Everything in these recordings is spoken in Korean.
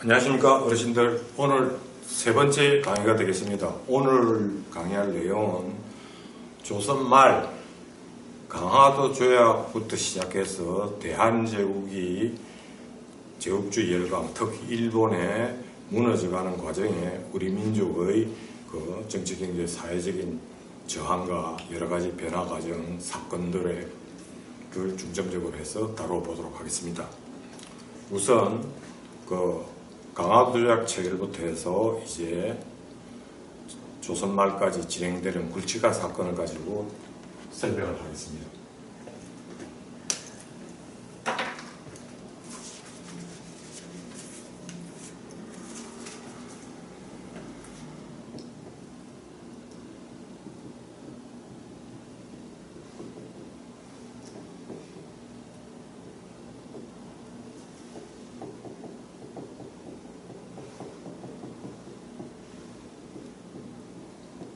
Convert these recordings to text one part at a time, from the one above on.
안녕하십니까 어르신들. 오늘 세 번째 강의가 되겠습니다. 오늘 강의할 내용은 조선 말 강화도 조약부터 시작해서 대한제국이 제국주의 열강, 특히 일본에 무너져가는 과정에 우리 민족의 그 정치, 경제, 사회적인 저항과 여러가지 변화 과정 사건들을 중점적으로 해서 다뤄보도록 하겠습니다. 우선 그 강화도 조약 체결부터 해서 이제 조선 말까지 진행되는 굵직한 사건을 가지고 설명을 하겠습니다.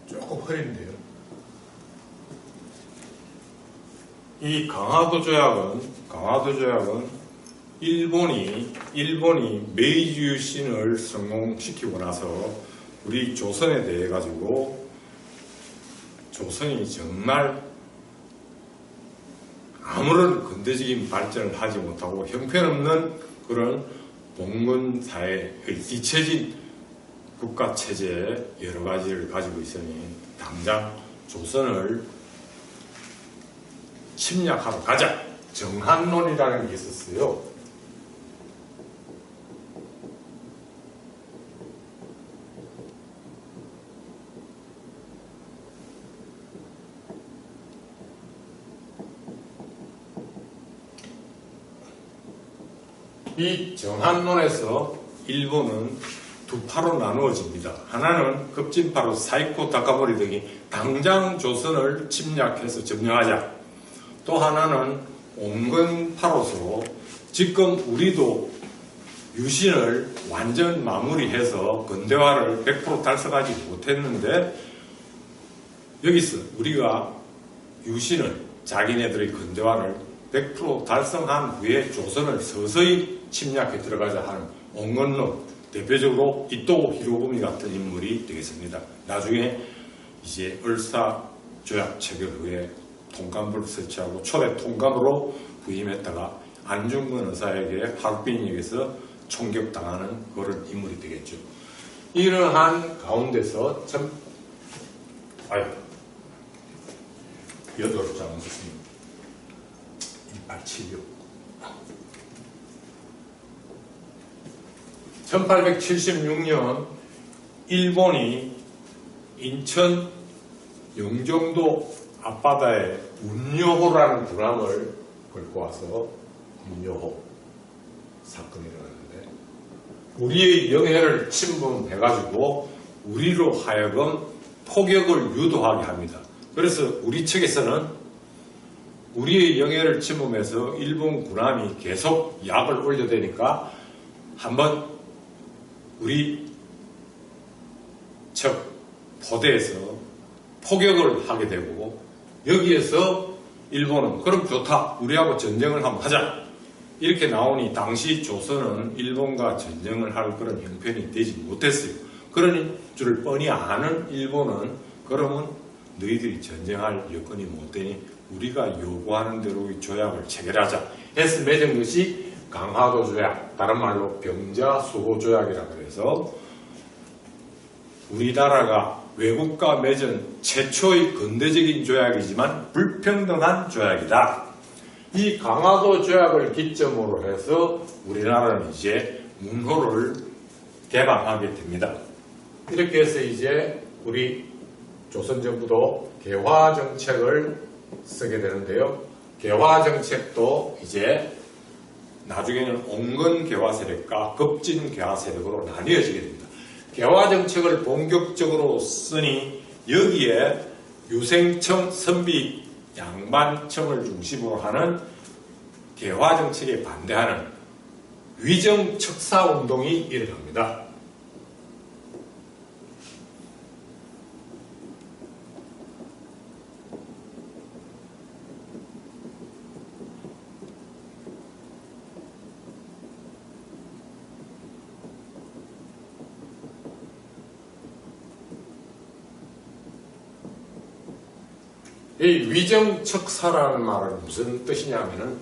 조금 흐린데요. 이 강화도 조약은 일본이 메이지 유신을 성공시키고 나서 우리 조선에 대해 가지고 조선이 정말 아무런 근대적인 발전을 하지 못하고 형편없는 그런 봉건 사회의 뒤처진 국가 체제 여러 가지를 가지고 있으니 당장 조선을 침략하러 가자. 정한론이라는 게 있었어요. 이 정한론에서 일본은 두 파로 나누어집니다. 하나는 급진파로 사이코 다카모리 등이 당장 조선을 침략해서 점령하자. 또 하나는 온건파로서 지금 우리도 유신을 완전 마무리해서 근대화를 100% 달성하지 못했는데 여기서 우리가 유신을 자기네들의 근대화를 100% 달성한 후에 조선을 서서히 침략해 들어가자 하는 온건론, 대표적으로 이토 히로부미 같은 인물이 되겠습니다. 나중에 이제 을사조약 체결 후에 통감부를 설치하고 초대 통감으로 부임했다가 안중근 의사에게 하루빈역에서 총격당하는 그런 인물이 되겠죠. 이러한 가운데서 여덟 장은 썼습니다. 1876 1876년 일본이 인천 영종도 앞바다에 운요호라는 군함을 걸고 와서 운요호 사건이 일어났는데 우리의 영해를 침범해가지고 우리로 하여금 포격을 유도하게 합니다. 그래서 우리 측에서는 우리의 영해를 침범해서 일본 군함이 계속 약을 올려대니까 한번 우리 측 포대에서 포격을 하게 되고 여기에서 일본은 그럼 좋다. 우리하고 전쟁을 한번 하자. 이렇게 나오니 당시 조선은 일본과 전쟁을 할 그런 형편이 되지 못했어요. 그런 줄을 뻔히 아는 일본은 그러면 너희들이 전쟁할 여건이 못 되니 우리가 요구하는 대로 이 조약을 체결하자 해서 맺은 것이 강화도 조약, 다른 말로 병자수호조약이라고 해서 우리나라가 외국과 맺은 최초의 근대적인 조약이지만 불평등한 조약이다. 이 강화도 조약을 기점으로 해서 우리나라는 이제 문호를 개방하게 됩니다. 이렇게 해서 이제 우리 조선정부도 개화정책을 쓰게 되는데요. 개화정책도 이제 나중에는 온건 개화 세력과 급진 개화 세력으로 나뉘어지게 됩니다. 개화 정책을 본격적으로 쓰니 여기에 유생청, 선비, 양반청을 중심으로 하는 개화 정책에 반대하는 위정 척사 운동이 일어납니다. 이 위정척사라는 말은 무슨 뜻이냐면은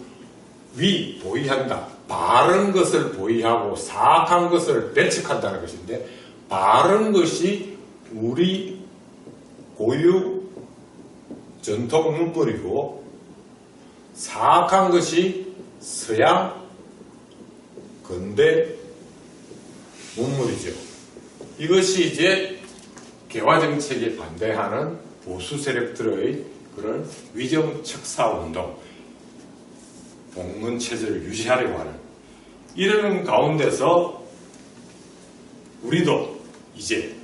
위, 보위한다. 바른 것을 보위하고 사악한 것을 배척한다는 것인데, 바른 것이 우리 고유 전통 문물이고, 사악한 것이 서양 근대 문물이죠. 이것이 이제 개화정책에 반대하는 보수 세력들의 그런 위정척사 운동, 봉건 체제를 유지하려고 하는 이러는 가운데서 우리도 이제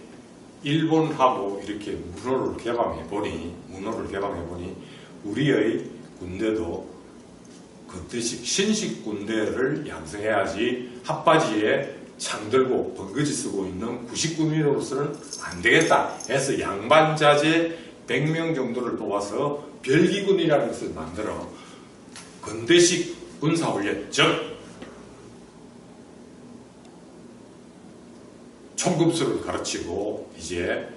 일본하고 이렇게 문호를 개방해 보니 우리의 군대도 그때식 신식 군대를 양성해야지 핫바지에 창 들고 번거지 쓰고 있는 99민으로서는 안 되겠다 해서 양반자재 100명 정도를 뽑아서 별기군이라는 것을 만들어 근대식 군사훈련, 즉 총급수를 가르치고 이제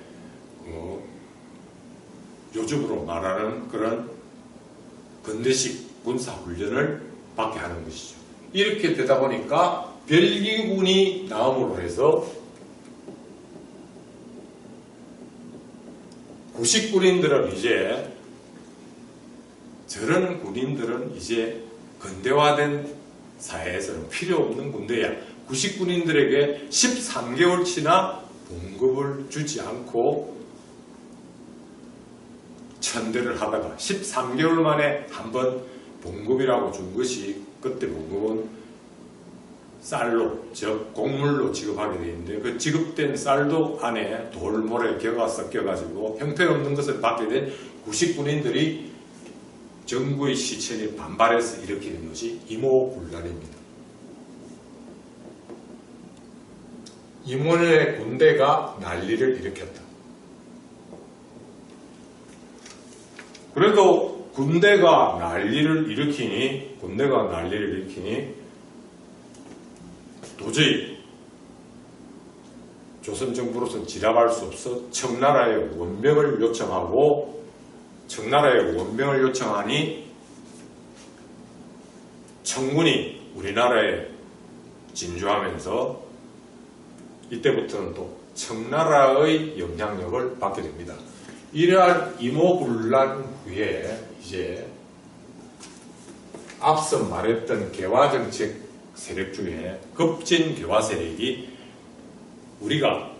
요즘으로 말하는 그런 근대식 군사훈련을 받게 하는 것이죠. 이렇게 되다 보니까 별기군이 나옴으로 해서 90군인들은 이제 저런 군인들은 이제 근대화된 사회에서는 필요 없는 군대야. 90군인들에게 13개월치나 봉급을 주지 않고 천대를 하다가 13개월 만에 한번 봉급이라고 준 것이, 그때 봉급은 쌀로, 즉 곡물로 지급하게 되어 있는데 그 지급된 쌀도 안에 돌모래 겨가 섞여가지고 형편없는 것을 받게 된 90군인들이 정부의 시천에 반발해서 일으키는 것이 이모군란입니다. 이모의 군대가 난리를 일으켰다. 그래도 군대가 난리를 일으키니 도저히 조선정부로서는 지랄할 수 없어 청나라에 원병을 요청하고, 청나라에 원병을 요청하니 청군이 우리나라에 진주하면서 이때부터는 또 청나라의 영향력을 받게 됩니다. 이러한 이모군란 후에 이제 앞서 말했던 개화정책 세력 중에 급진 개화 세력이 우리가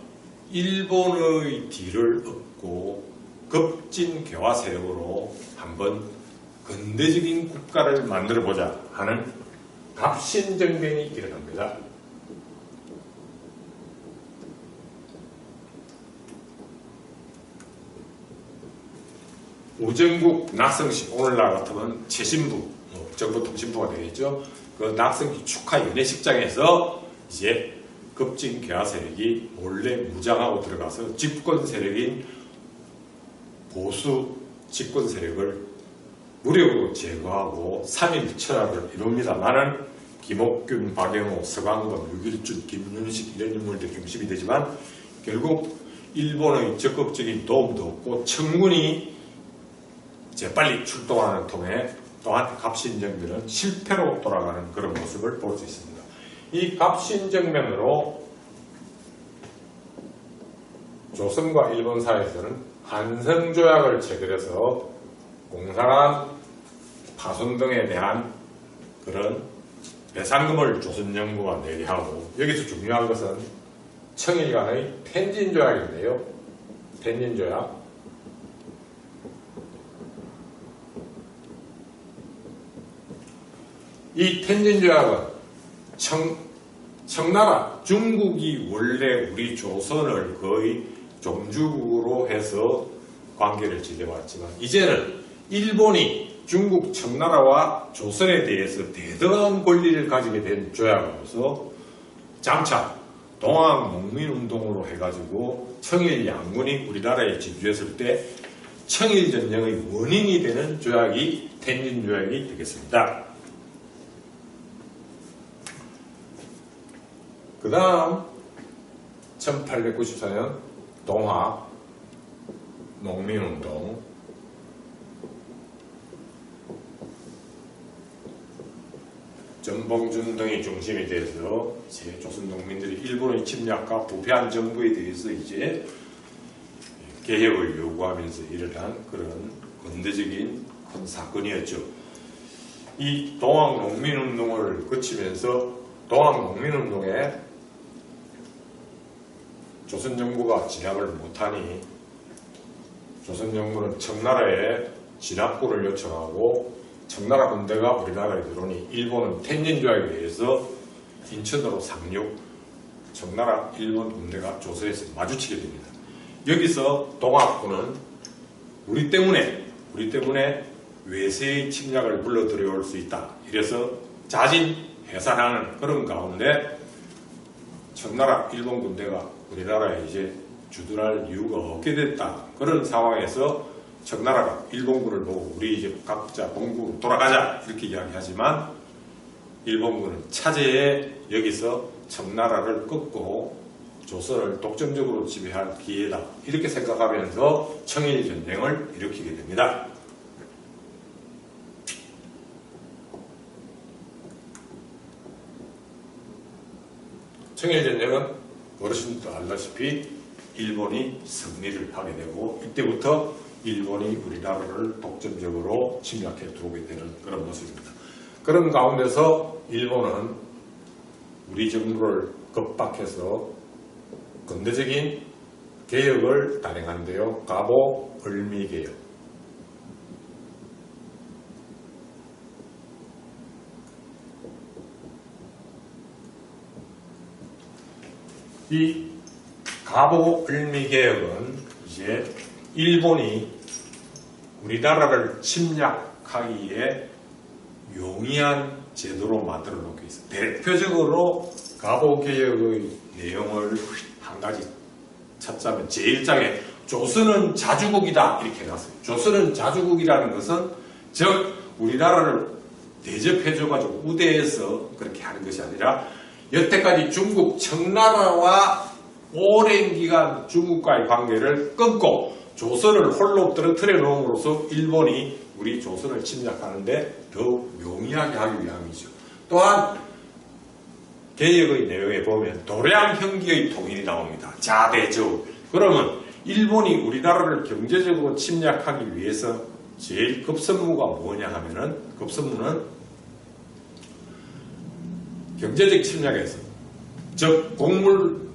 일본의 뒤를 얻고 급진 개화 세력으로 한번 근대적인 국가를 만들어보자 하는 갑신정변이 일어납니다. 우정국 낙성식, 오늘날 같으면 최신부, 정보통신부가 되겠죠. 그 낙성식 축하 연회식장에서 이제 급진 개화 세력이 몰래 무장하고 들어가서 집권 세력인 보수 집권 세력을 무력으로 제거하고 3일 철학을 이룹니다만은 김옥균, 박영호, 서광범, 유길준, 김윤식 이런 인물들이 중심이 되지만 결국 일본의 적극적인 도움도 없고 청군이 재빨리 출동하는 통에 또한 갑신정변은 실패로 돌아가는 그런 모습을 볼 수 있습니다. 이 갑신정변으로 조선과 일본 사이에서는 한성조약을 체결해서 공산당 파손 등에 대한 그런 배상금을 조선정부가 내게 하고, 여기서 중요한 것은 청일 간의 텐진조약인데요. 텐진조약. 이 텐진조약은 청나라, 중국이 원래 우리 조선을 거의 종주국으로 해서 관계를 지내왔지만 이제는 일본이 중국 청나라와 조선에 대해서 대등한 권리를 가지게 된 조약으로서 장차 동학농민운동으로 해가지고 청일 양군이 우리나라에 진주했을 때 청일전쟁의 원인이 되는 조약이 텐진조약이 되겠습니다. 그 다음 1894년 동학 농민운동, 전봉준 등이 중심이 돼서 이제 조선 농민들이 일본의 침략과 부패한 정부에 대해서 이제 개혁을 요구하면서 일어난 그런 근대적인 큰 사건이었죠. 이 동학농민운동을 거치면서 동학농민운동에 조선정부가 진압을 못하니 조선정부는 청나라에 진압군을 요청하고 청나라 군대가 우리나라에 들어오니 일본은 텐진조약에 의해서 인천으로 상륙, 청나라 일본 군대가 조선에서 마주치게 됩니다. 여기서 동학군은 우리 때문에 외세의 침략을 불러들여올 수 있다. 이래서 자진 해산하는 그런 가운데 청나라 일본 군대가 우리나라에 이제 주둔할 이유가 없게 됐다. 그런 상황에서 청나라가 일본군을 보고 우리 이제 각자 본국으로 돌아가자 이렇게 이야기하지만 일본군은 차제에 여기서 청나라를 꺾고 조선을 독점적으로 지배할 기회다. 이렇게 생각하면서 청일전쟁을 일으키게 됩니다. 청일전쟁은 어르신들도 알다시피 일본이 승리를 하게 되고 이때부터 일본이 우리나라를 독점적으로 침략해 들어오게 되는 그런 모습입니다. 그런 가운데서 일본은 우리 정부를 겁박해서 근대적인 개혁을 단행하는데요. 가보 을미개혁. 이 가보 을미개혁은 이제 일본이 우리나라를 침략하기에 용이한 제도로 만들어 놓고 있습니다. 대표적으로 가보개혁의 내용을 한 가지 찾자면 제1장에 조선은 자주국이다 이렇게 해놨어요. 조선은 자주국이라는 것은 즉 우리나라를 대접해줘가지고 우대해서 그렇게 하는 것이 아니라 여태까지 중국 청나라와 오랜 기간 중국과의 관계를 끊고 조선을 홀로 떨어뜨려 놓음으로써 일본이 우리 조선을 침략하는데 더욱 용이하게 하기 위함이죠. 또한 개혁의 내용에 보면 도량형기의 통일이 나옵니다. 자대저울. 그러면 일본이 우리나라를 경제적으로 침략하기 위해서 제일 급선무가 뭐냐 하면은 급선무는 경제적 침략에서 즉 곡물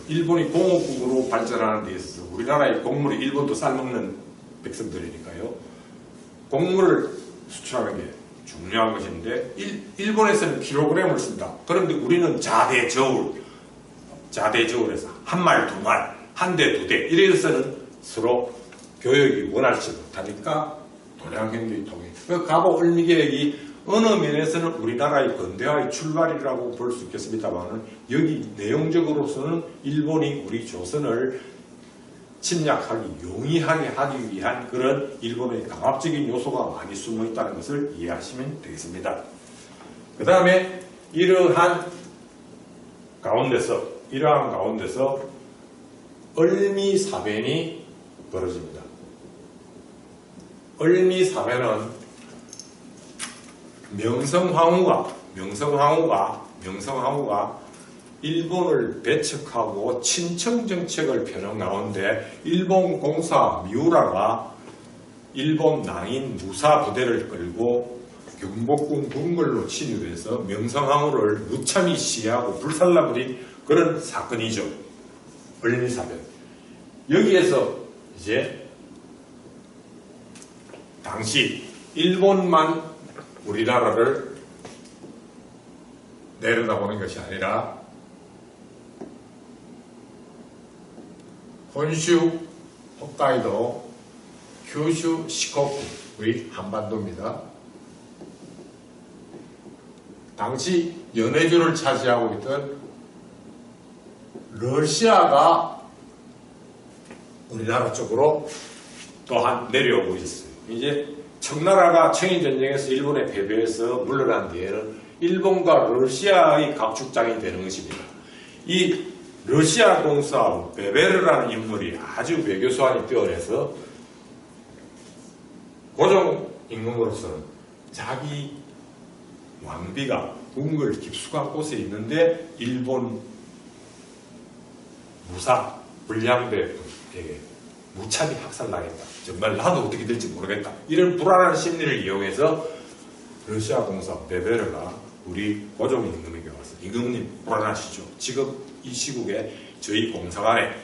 일본이 공업국으로 발전하는 데 있어서 우리나라의 곡물이 일본도 쌀먹는 백성들이니까요. 곡물을 수출하는 게 중요한 것인데 일본에서는 킬로그램을 쓴다. 그런데 우리는 자대저울에서 한 말, 두 말, 한 대, 두 대 이래서는 서로 교역이 원활치 못하니까 도량형기의 통일. 그 가보 을미개혁이 어느 면에서는 우리나라의 근대화의 출발이라고 볼 수 있겠습니다만 여기 내용적으로서는 일본이 우리 조선을 침략하기 용이하게 하기 위한 그런 일본의 강압적인 요소가 많이 숨어 있다는 것을 이해하시면 되겠습니다. 그 다음에 이러한 가운데서 을미사변이 벌어집니다. 을미사변은 명성황후가 일본을 배척하고 친청 정책을 펴는 가운데 일본 공사 미우라가 일본 낭인 무사 부대를 끌고 경복궁 궁궐로 침입해서 명성황후를 무참히 시해하고 불살라버린 그런 사건이죠. 을미사변. 여기에서 이제 당시 일본만 우리나라를 내려다보는 것이 아니라 혼슈, 홋카이도, 규슈, 시코쿠의 한반도입니다. 당시 연해주를 차지하고 있던 러시아가 우리나라 쪽으로 또한 내려오고 있었어요. 이제 청나라가 청일전쟁에서 일본에 패배해서 물러난 뒤에는 일본과 러시아의 각축장이 되는 것입니다. 이 러시아 공사 베베르라는 인물이 아주 외교수완이 뛰어내서 고종 임금으로서는 자기 왕비가 궁궐 깊숙한 곳에 있는데 일본 무사 불량배에게 무참히 학살당했다. 정말 나도 어떻게 될지 모르겠다. 이런 불안한 심리를 이용해서 러시아 공사 베베르가 우리 고종 임금에게 와서 임금님 불안하시죠? 지금 이 시국에 저희 공사관에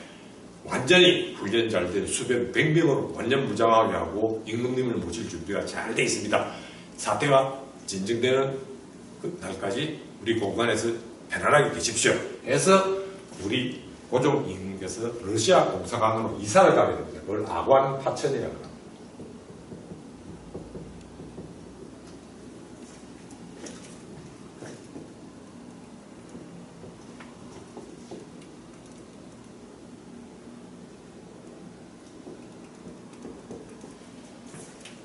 완전히 훈련 잘 된 수백 100명으로 완전 무장하게 하고 임금님을 모실 준비가 잘 돼 있습니다. 사태가 진정되는 그 날까지 우리 공간에서 편안하게 계십시오. 해서 우리 고종 임금께서 러시아 공사관으로 이사를 가게 됩니다. 그걸 아관 파천이라고 합니다.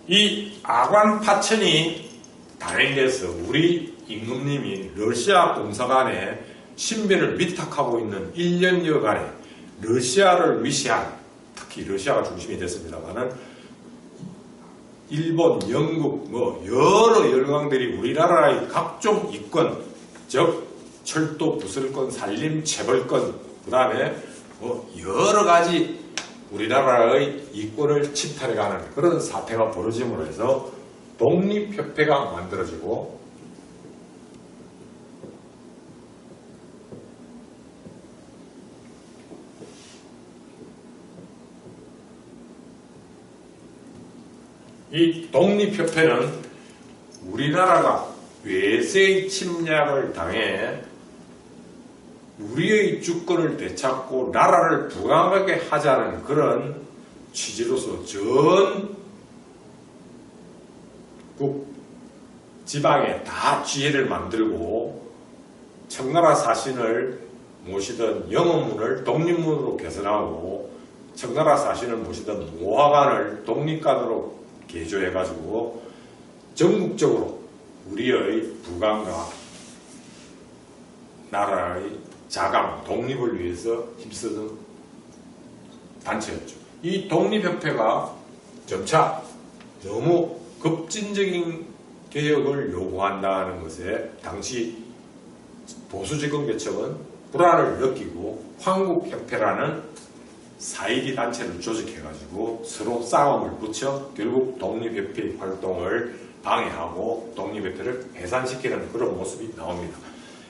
이 아관 파천이 단행돼서 우리 임금님이 러시아 공사관에 신변을 위탁하고 있는 1년여간에 러시아를 위시한, 특히 러시아가 중심이 됐습니다만은 일본, 영국, 여러 열강들이 우리나라의 각종 이권, 즉 철도 부설권, 산림 채벌권, 그 다음에 여러 가지 우리나라의 이권을 침탈해가는 그런 사태가 벌어짐으로 해서 독립협회가 만들어지고 이 독립협회는 우리나라가 외세의 침략을 당해 우리의 주권을 되찾고 나라를 부강하게 하자는 그런 취지로서 전국 지방에 다 지혜를 만들고 청나라 사신을 모시던 영어문을 독립문으로 개선하고 청나라 사신을 모시던 모화관을 독립관으로 개조해가지고 전국적으로 우리의 부강과 나라의 자강, 독립을 위해서 힘쓰는 단체였죠. 이 독립협회가 점차 너무 급진적인 개혁을 요구한다는 것에 당시 보수지검개척은 불안을 느끼고 황국협회라는 사이비 단체를 조직해가지고 서로 싸움을 붙여 결국 독립협회의 활동을 방해하고 독립협회를 해산시키는 그런 모습이 나옵니다.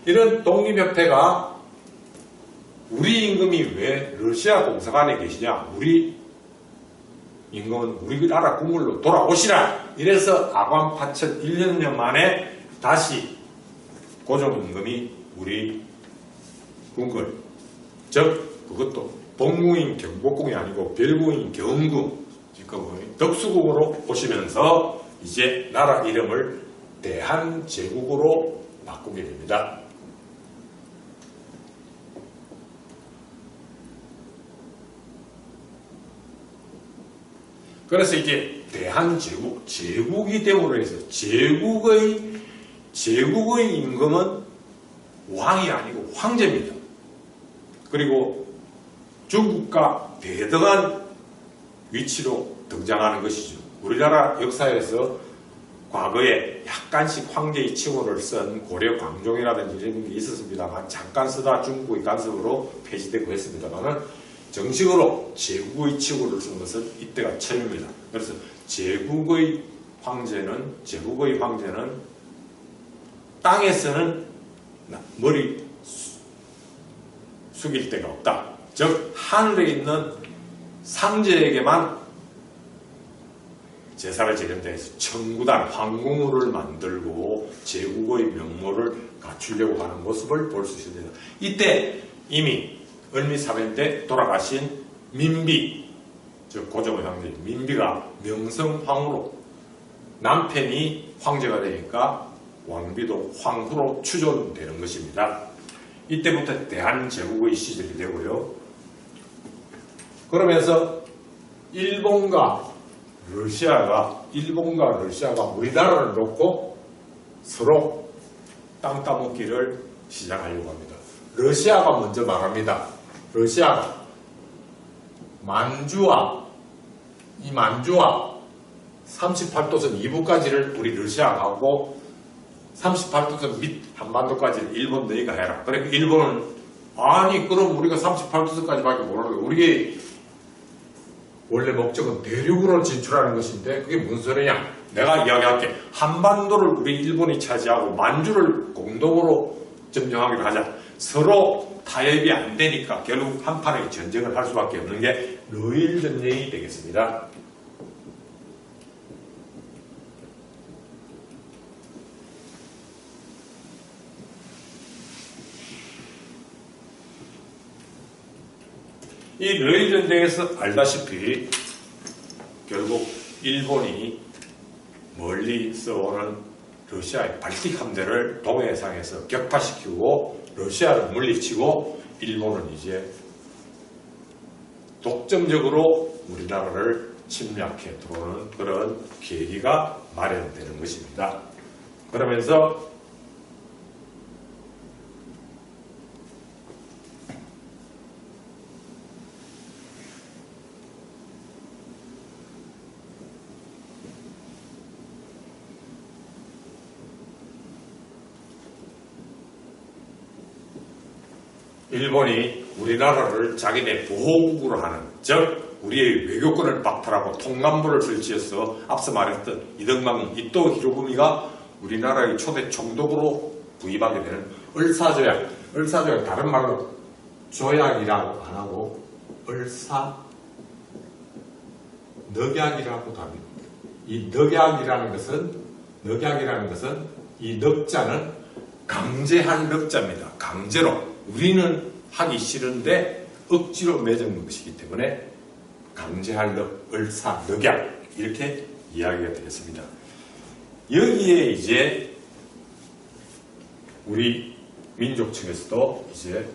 이런 독립협회가 우리 임금이 왜 러시아 공사관에 계시냐? 우리 임금은 우리나라 궁궐로 돌아오시라! 이래서 아관 파천 1년여 만에 다시 고종 임금이 우리 궁궐, 즉 그것도 동궁인 경복궁이 아니고 별궁인 경궁, 덕수궁으로 오시면서 이제 나라 이름을 대한제국으로 바꾸게 됩니다. 그래서 이제 대한제국, 제국이 됨으로 해서 제국의 임금은 왕이 아니고 황제입니다. 그리고 중국과 대등한 위치로 등장하는 것이죠. 우리나라 역사에서 과거에 약간씩 황제의 칭호를 쓴 고려 광종이라든지 이런 게 있었습니다만 잠깐 쓰다 중국의 간섭으로 폐지되고 했습니다만 정식으로 제국의 칭호를 쓴 것은 이때가 처음입니다. 그래서 제국의 황제는 땅에서는 머리 숙일 데가 없다. 즉 하늘에 있는 상제에게만 제사를 지낸다 해서 청구단 황궁우를 만들고 제국의 명모를 갖추려고 하는 모습을 볼 수 있습니다. 이때 이미 을미사변 때 돌아가신 민비, 즉 고종의 황제 민비가 명성황후로 남편이 황제가 되니까 왕비도 황후로 추존되는 것입니다. 이때부터 대한제국의 시절이 되고요. 그러면서 일본과 러시아가 우리나라를 놓고 서로 땅 따먹기를 시작하려고 합니다. 러시아가 먼저 말합니다. 러시아가 만주와 38도선 2부까지를 우리 러시아가 하고 38도선 밑 한반도까지 일본 너희가 해라. 그러니까 일본은 아니 그럼 우리가 38도선까지밖에 모르는데 우리의 원래 목적은 대륙으로 진출하는 것인데 그게 무슨 소리냐? 내가 이야기할게. 한반도를 우리 일본이 차지하고 만주를 공동으로 점령하기로 하자. 서로 타협이 안 되니까 결국 한판의 전쟁을 할 수밖에 없는 게 러일 전쟁이 되겠습니다. 이 러일 전쟁에서 알다시피 결국 일본이 멀리서 오는 러시아의 발틱 함대를 동해상에서 격파시키고 러시아를 물리치고 일본은 이제 독점적으로 우리나라를 침략해 들어오는 그런 계기가 마련되는 것입니다. 그러면서 일본이 우리나라를 자기네 보호국으로 하는, 즉 우리의 외교권을 박탈하고 통감부를 설치해서 앞서 말했던 이등망이 이토 히로부미가 우리나라의 초대 총독으로 부임하게 되는 을사조약, 을사조약 다른 말로 조약이라고 안 하고 넉약이라고도 합니다. 이 넉약이라는 것은 이 넉자는 강제한 넉자입니다. 강제로. 우리는 하기 싫은데 억지로 맺은 것이기 때문에 강제할 넉, 을사, 넉약 이렇게 이야기가 되겠습니다. 여기에 이제 우리 민족층에서도 이제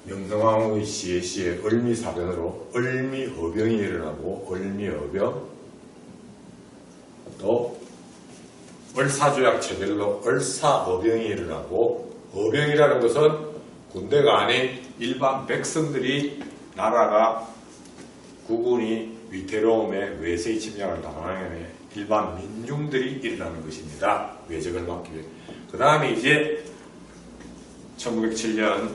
명성황후의 시에 을미사변으로 을미어병이 일어나고 을미어병 또 을사조약 체별로 을사어병이 일어나고 어병이라는 것은 군대가 아닌 일반 백성들이 나라가 국군이 위태로움에 외세의 침략을 당하는 일반 민중들이 일어나는 것입니다. 외적을 막기 위해. 그 다음에 이제 1907년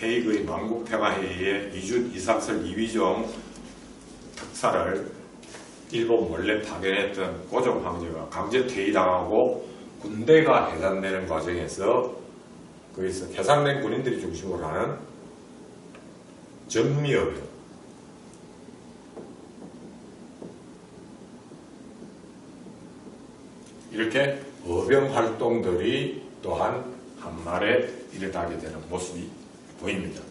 헤이그의 만국평화회의에 이준, 이삭설, 이휘종 특사를 일본 원래 파견했던 고종 황제가 강제 퇴위당하고 군대가 해산되는 과정에서 거기서 해산된 군인들이 중심으로 하는 전미어병, 이렇게 어병 활동들이 또한 한말에 일어나게 되는 모습이 보입니다.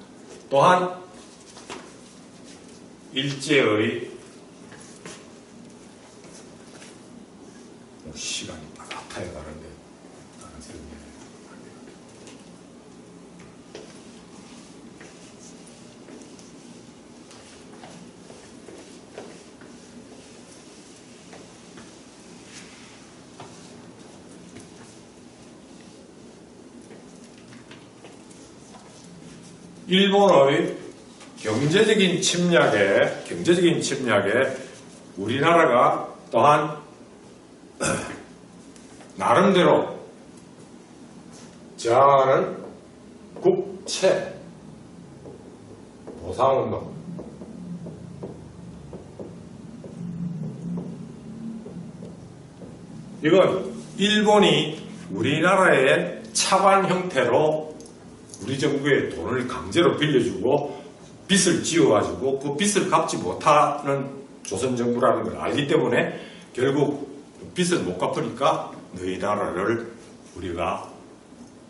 또한 일제의 시간이 빠듯하게 가는데 다른 설명을 일본의 경제적인 침략에 우리나라가 또한 나름대로 저항하는 국채 보상운동, 이건 일본이 우리나라의 차관 형태로 우리 정부에 돈을 강제로 빌려주고 빚을 지어가지고 그 빚을 갚지 못하는 조선정부라는 걸 알기 때문에 결국 빚을 못 갚으니까 너희 나라를 우리가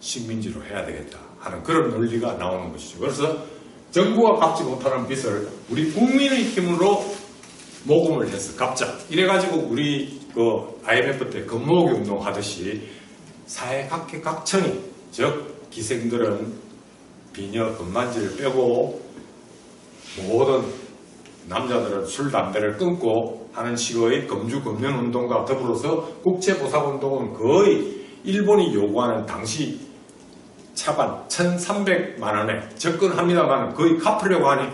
식민지로 해야 되겠다 하는 그런 논리가 나오는 것이죠. 그래서 정부가 갚지 못하는 빚을 우리 국민의 힘으로 모금을 해서 갚자. 이래가지고 우리 IMF 때 금모으기 운동 하듯이 사회 각계각층이, 즉 기생들은 비녀, 금만지를 빼고 모든 남자들은 술, 담배를 끊고 하는 식의 금주금연운동과 더불어서 국채보상운동은 거의 일본이 요구하는 당시 차관 1,300만 원에 접근합니다만 거의 갚으려고 하니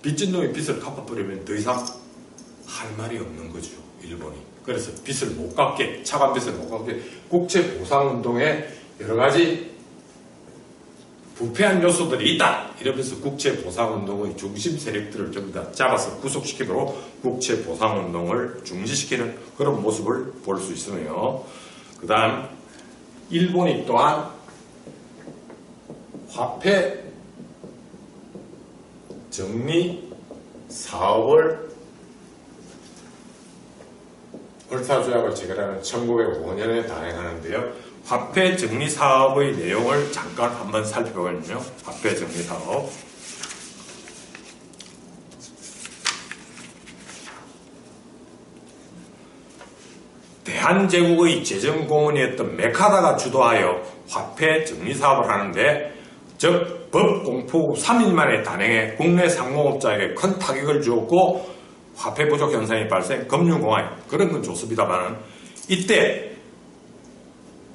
빚진 놈이 빚을 갚아버리면 더 이상 할 말이 없는 거죠, 일본이. 그래서 빚을 못 갚게, 차관 빚을 못 갚게 국채 보상 운동에 여러 가지 부패한 요소들이 있다. 이러면서 국채 보상 운동의 중심 세력들을 전부 다 잡아서 구속시키도록 국채 보상 운동을 중지시키는 그런 모습을 볼 수 있으며, 그 다음 일본이 또한 화폐 정리 사업을 을사조약을 체결하는 1905년에 단행하는데요. 화폐 정리 사업의 내용을 잠깐 한번 살펴보면요. 화폐 정리 사업. 대한제국의 재정고문이었던 메카다가 주도하여 화폐 정리 사업을 하는데, 즉 법 공포 3일 만에 단행해 국내 상공업자에게 큰 타격을 주었고 화폐 부족 현상이 발생, 금융공황, 그런 건 좋습니다만, 이때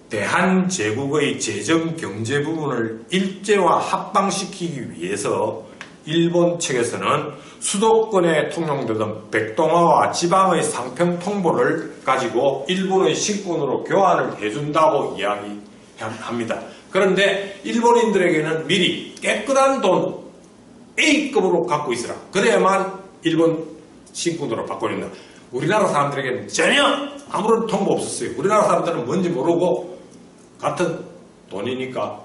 대한제국의 재정 경제 부분을 일제와 합방시키기 위해서 일본 측에서는 수도권에 통용되던 백동화와 지방의 상평 통보를 가지고 일본의 신권으로 교환을 해준다고 이야기합니다. 그런데 일본인들에게는 미리 깨끗한 돈 A급으로 갖고 있으라. 그래야만 일본 신권으로 바꿔준다. 우리나라 사람들에게는 전혀 아무런 통보 없었어요. 우리나라 사람들은 뭔지 모르고 같은 돈이니까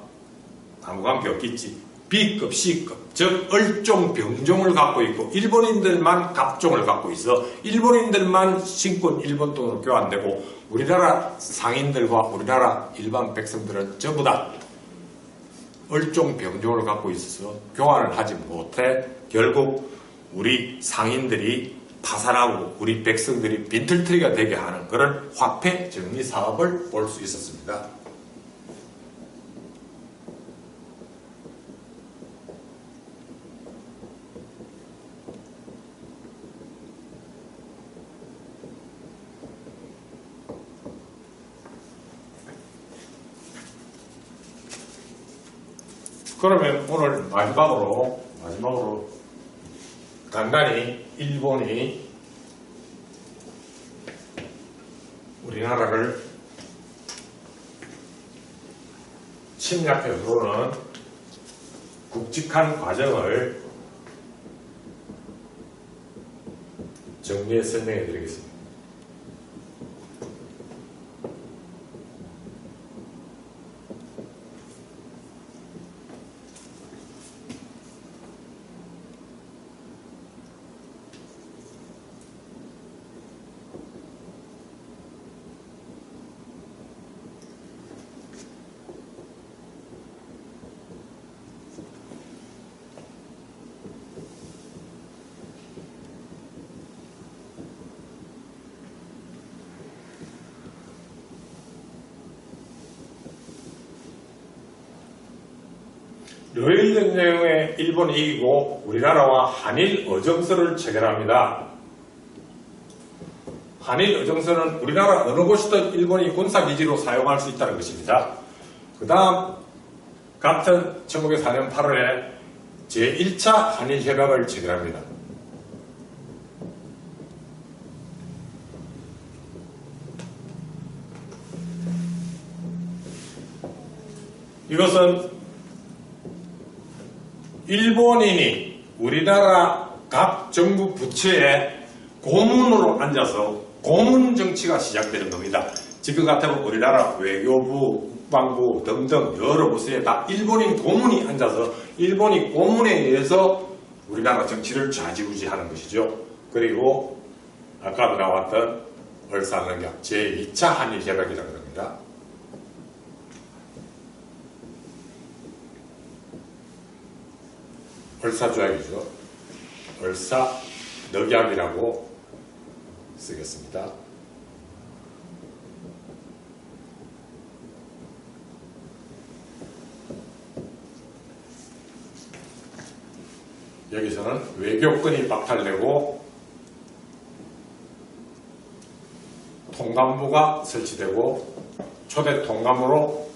아무 관계 없겠지. B급, C급, 즉 얼종, 병종을 갖고 있고 일본인들만 갑종을 갖고 있어 일본인들만 신권 일본 돈으로 교환되고 우리나라 상인들과 우리나라 일반 백성들은 전부 다 얼종, 병종을 갖고 있어서 교환을 하지 못해 결국 우리 상인들이 파산하고 우리 백성들이 빈털터리가 되게 하는 그런 화폐 정리 사업을 볼 수 있었습니다. 그러면 오늘 마지막으로 간단히 일본이 우리나라를 침략해 들어오는 굵직한 과정을 정리해 설명해 드리겠습니다. 러일 전쟁에 일본이 이기고 우리나라와 한일 어정서를 체결합니다. 한일 어정서는 우리나라 어느 곳이든 일본이 군사기지로 사용할 수 있다는 것입니다. 그 다음 같은 1904년 8월에 제1차 한일협약을 체결합니다. 이것은 일본인이 우리나라 각 정부 부처에 고문으로 앉아서 고문 정치가 시작되는 겁니다. 지금 같으면 우리나라 외교부, 국방부 등등 여러 부서에 다 일본인 고문이 앉아서 일본이 고문에 의해서 우리나라 정치를 좌지우지하는 것이죠. 그리고 아까도 나왔던 을사능력 제2차 한일협약이라고 합니다. 을사조약이죠. 을사늑약이라고 쓰겠습니다. 여기서는 외교권이 박탈되고 통감부가 설치되고 초대 통감으로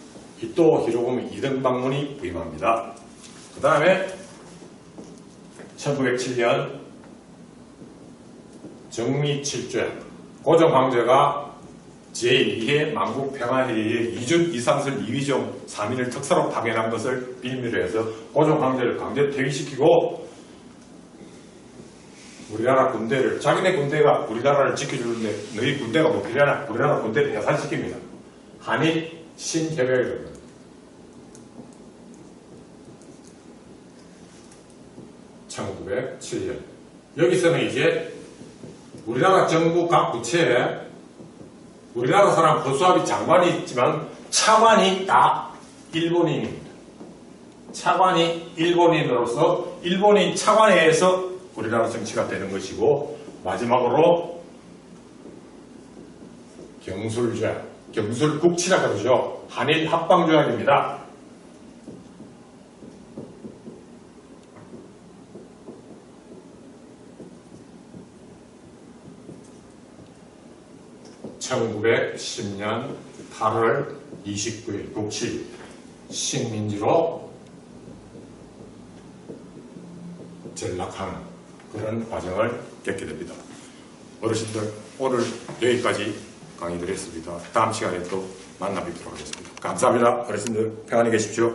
이토 히로부미 2등 방문이 부임합니다. 그 다음에 1907년 정미 7조야. 고종 황제가 제2회 만국평화회의에 이준 이상설 이휘종 3인을 특사로 파견한 것을 빌미로 해서 고종 황제를 강제 퇴위시키고 우리나라 군대를, 자기네 군대가 우리나라를 지켜주는데 너희 군대가 뭐 필요하나? 우리나라 군대를 해산시킵니다. 한일 신협약이 됩니다. 1907년. 여기서는 이제 우리나라 정부 각 부처에 우리나라 사람 허수아비 장관이 있지만 차관이 다 일본인입니다. 차관이 일본인으로서 일본인 차관에 의해서 우리나라 정치가 되는 것이고, 마지막으로 경술조약, 경술국치라 그러죠. 한일 합방조약입니다. (1910년 8월 29일) 국치 식민지로 전락하는 그런 과정을 겪게 됩니다. 어르신들, 오늘 여기까지 강의 드렸습니다. 다음 시간에 또 만나 뵙도록 하겠습니다. 감사합니다. 어르신들 평안히 계십시오.